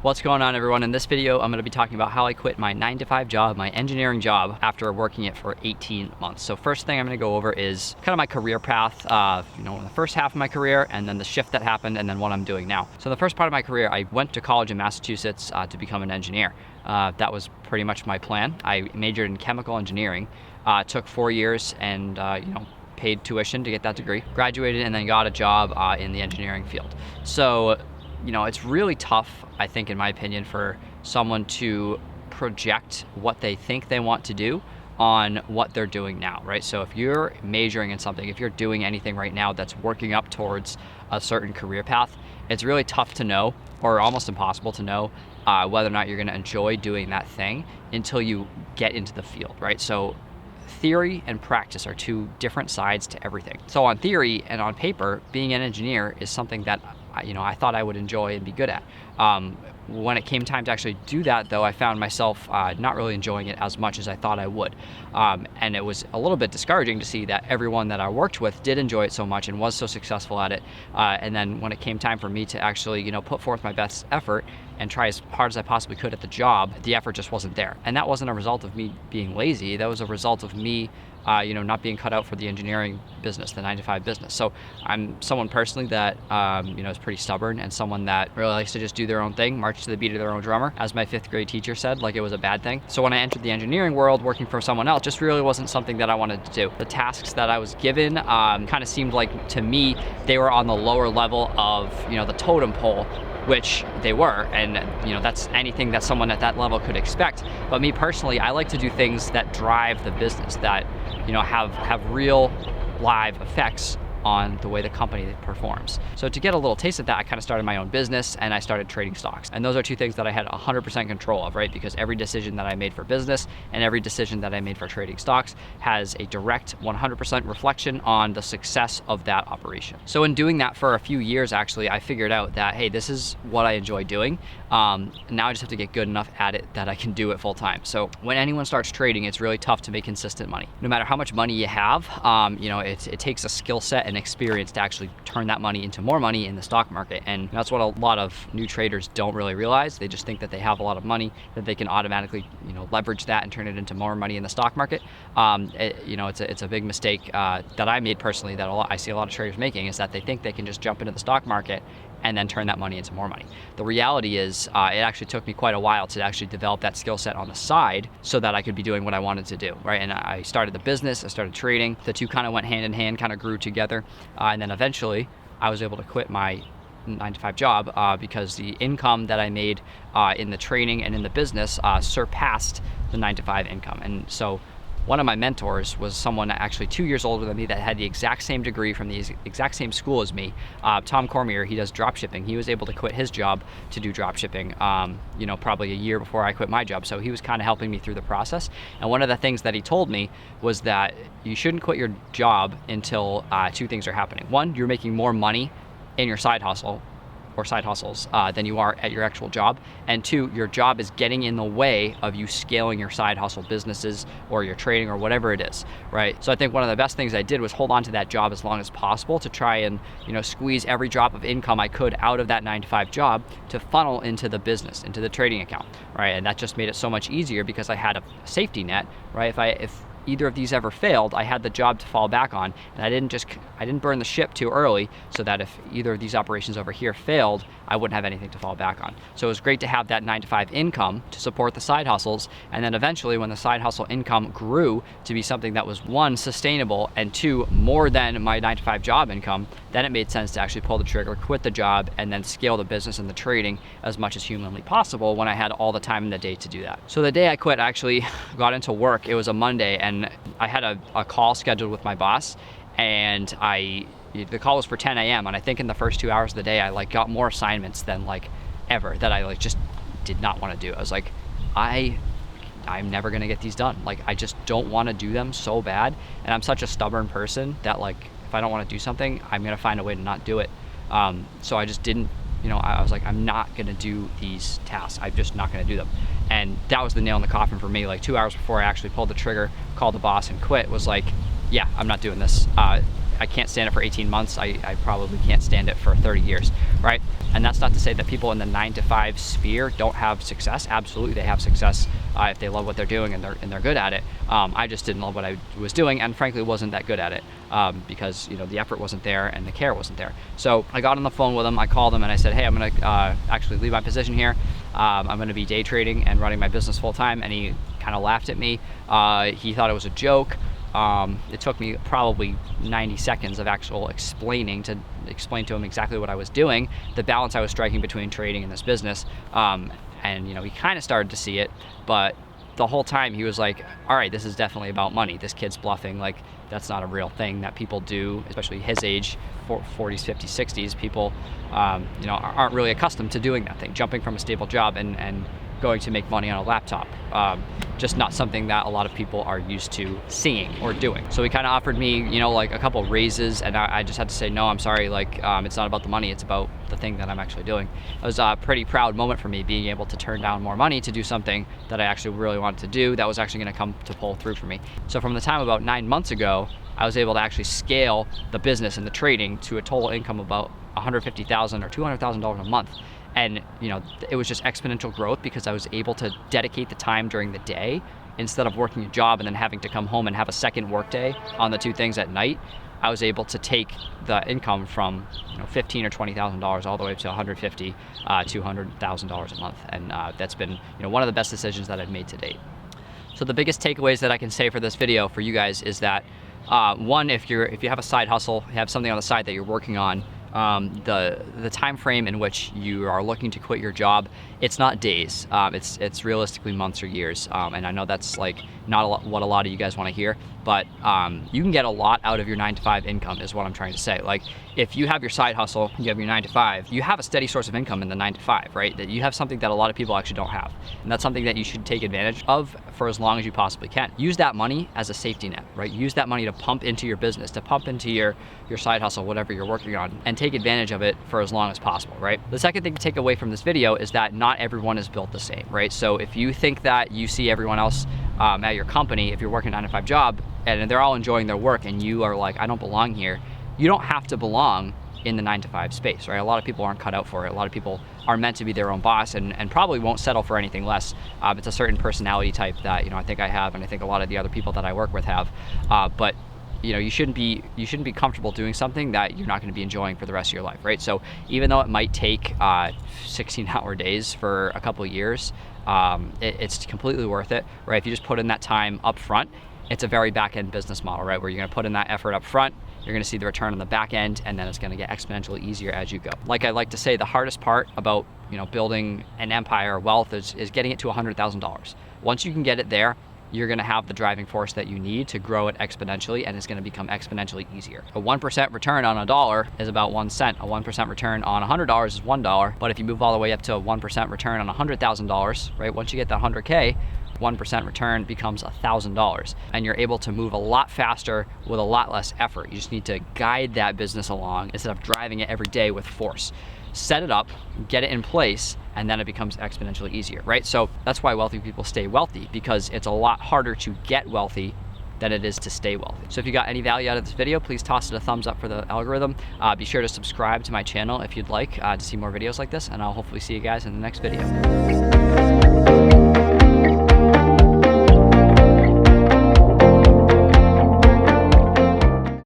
What's going on, everyone? In this video, I'm going to be talking about how I quit my 9-to-5 job, my engineering job, after working it for 18 months. So first thing I'm going to go over is kind of my career path, in the first half of my career, and then the shift that happened, and then what I'm doing now. So the first part of my career, I went to college in Massachusetts to become an engineer. That was pretty much my plan. I majored in chemical engineering, took 4 years, and paid tuition to get that degree, graduated, and then got a job in the engineering field. So it's really tough, I think, in my opinion, for someone to project what they think they want to do on what they're doing now, right? So if you're majoring in something, if you're doing anything right now that's working up towards a certain career path, it's really tough to know, or almost impossible to know, whether or not you're gonna enjoy doing that thing until you get into the field, right? So theory and practice are two different sides to everything. So on theory and on paper, being an engineer is something that I thought I would enjoy and be good at. When it came time to actually do that, though, I found myself not really enjoying it as much as I thought I would. And it was a little bit discouraging to see that everyone that I worked with did enjoy it so much and was so successful at it. And then when it came time for me to actually, put forth my best effort and try as hard as I possibly could at the job, the effort just wasn't there. And that wasn't a result of me being lazy. That was a result of me not being cut out for the engineering business, the 9-to-5 business. So I'm someone personally that, is pretty stubborn and someone that really likes to just do their own thing, march to the beat of their own drummer, as my 5th grade teacher said, like it was a bad thing. So when I entered the engineering world, working for someone else just really wasn't something that I wanted to do. The tasks that I was given kind of seemed like, to me, they were on the lower level of, the totem pole, which they were, and that's anything that someone at that level could expect. But me personally, I like to do things that drive the business, that have real live effects on the way the company performs. So to get a little taste of that, I kind of started my own business and I started trading stocks. And those are two things that I had 100% control of, right? Because every decision that I made for business and every decision that I made for trading stocks has a direct 100% reflection on the success of that operation. So in doing that for a few years, actually, I figured out that, hey, this is what I enjoy doing. Now I just have to get good enough at it that I can do it full time. So when anyone starts trading, it's really tough to make consistent money. No matter how much money you have, it takes a skill set and experience to actually turn that money into more money in the stock market. And that's what a lot of new traders don't really realize. They just think that they have a lot of money, that they can automatically leverage that and turn it into more money in the stock market. It's a big mistake that I made personally, that I see a lot of traders making, is that they think they can just jump into the stock market and then turn that money into more money. The reality is, it actually took me quite a while to actually develop that skill set on the side so that I could be doing what I wanted to do, right? And I started the business, I started trading. The two kind of went hand in hand, kind of grew together. And then eventually I was able to quit my 9-to-5 job because the income that I made in the trading and in the business surpassed the 9-to-5 income. And so one of my mentors was someone actually 2 years older than me that had the exact same degree from the exact same school as me. Tom Cormier, he does drop shipping. He was able to quit his job to do drop shipping, probably a year before I quit my job. So he was kind of helping me through the process. And one of the things that he told me was that you shouldn't quit your job until two things are happening. One, you're making more money in your side hustle or side hustles than you are at your actual job. And two, your job is getting in the way of you scaling your side hustle businesses or your trading or whatever it is, right? So I think one of the best things I did was hold on to that job as long as possible to try and squeeze every drop of income I could out of that 9-to-5 job to funnel into the business, into the trading account, right? And that just made it so much easier because I had a safety net, right? If either of these ever failed, I had the job to fall back on, and I didn't burn the ship too early, so that if either of these operations over here failed, I wouldn't have anything to fall back on. So it was great to have that 9-to-5 income to support the side hustles, and then eventually when the side hustle income grew to be something that was, one, sustainable, and two, more than my 9-to-5 job income, then it made sense to actually pull the trigger, quit the job, and then scale the business and the trading as much as humanly possible when I had all the time in the day to do that. So the day I quit, I actually got into work. It was a Monday, and I had a call scheduled with my boss, and the call was for 10 a.m. and I think in the first 2 hours of the day I got more assignments than ever that I just did not want to do. I was like, I'm never gonna get these done. I just don't want to do them so bad, and I'm such a stubborn person that if I don't want to do something, I'm gonna find a way to not do it. So I just didn't. I was like, I'm not gonna do these tasks. I'm just not gonna do them. And that was the nail in the coffin for me. 2 hours before I actually pulled the trigger, called the boss and quit, was like, yeah, I'm not doing this. I can't stand it for 18 months. I probably can't stand it for 30 years, right? And that's not to say that people in the 9-to-5 sphere don't have success. Absolutely, they have success if they love what they're doing and they're good at it. I just didn't love what I was doing, and frankly wasn't that good at it because the effort wasn't there and the care wasn't there. So I got on the phone with him, I called him and I said, hey, I'm gonna actually leave my position here. I'm gonna be day trading and running my business full time. And he kind of laughed at me. He thought it was a joke. It took me probably 90 seconds of actual explain to him exactly what I was doing, the balance I was striking between trading and this business. And he kind of started to see it, but the whole time he was like, all right, this is definitely about money. This kid's bluffing. Like, that's not a real thing that people do, especially his age, 40s, 50s, 60s. People, aren't really accustomed to doing that thing, jumping from a stable job and going to make money on a laptop. Just not something that a lot of people are used to seeing or doing. So he kind of offered me, like a couple raises, and I just had to say, no, I'm sorry, like, it's not about the money, it's about the thing that I'm actually doing. It was a pretty proud moment for me, being able to turn down more money to do something that I actually really wanted to do that was actually gonna come to pull through for me. So from the time about 9 months ago, I was able to actually scale the business and the trading to a total income of about $150,000 or $200,000 a month. And it was just exponential growth because I was able to dedicate the time during the day instead of working a job and then having to come home and have a second work day on the two things at night. I was able to take the income from $15,000 or $20,000 all the way up to $150,000, $200,000 a month, and that's been one of the best decisions that I've made to date. So the biggest takeaways that I can say for this video for you guys is that one, if you have a side hustle, you have something on the side that you're working on, the time frame in which you are looking to quit your job, it's not days, it's realistically months or years, and I know that's like not what a lot of you guys want to hear, but you can get a lot out of your 9-to-5 income is what I'm trying to say. Like, if you have your side hustle, you have your 9-to-5, you have a steady source of income in the 9-to-5, right? That you have something that a lot of people actually don't have, and that's something that you should take advantage of for as long as you possibly can. Use that money as a safety net, right? Use that money to pump into your business, to pump into your side hustle, whatever you're working on, and take advantage of it for as long as possible, right? The second thing to take away from this video is that not everyone is built the same, right? So if you think that you see everyone else at your company, if you're working a 9-to-5 job and they're all enjoying their work and you are like, I don't belong here, you don't have to belong in the 9-to-5 space, right? A lot of people aren't cut out for it. A lot of people are meant to be their own boss and probably won't settle for anything less. It's a certain personality type that I think I have, and I think a lot of the other people that I work with have. But you shouldn't be comfortable doing something that you're not going to be enjoying for the rest of your life, right? So even though it might take 16-hour days for a couple of years, it's completely worth it, right? If you just put in that time up front, it's a very back-end business model, right? Where you're going to put in that effort up front, you're going to see the return on the back end, and then it's going to get exponentially easier as you go. Like I like to say, the hardest part about building an empire or wealth is getting it to $100,000. Once you can get it there, you're going to have the driving force that you need to grow it exponentially, and it's going to become exponentially easier. A 1% return on $1 is about 1 cent. A 1% return on $100 is $1. But if you move all the way up to a 1% return on $100,000, right? Once you get that 100K, 1% return becomes $1,000, and you're able to move a lot faster with a lot less effort. You just need to guide that business along instead of driving it every day with force. Set it up, get it in place, and then it becomes exponentially easier, right? So that's why wealthy people stay wealthy, because it's a lot harder to get wealthy than it is to stay wealthy. So if you got any value out of this video, please toss it a thumbs up for the algorithm. Be sure to subscribe to my channel if you'd like to see more videos like this, and I'll hopefully see you guys in the next video.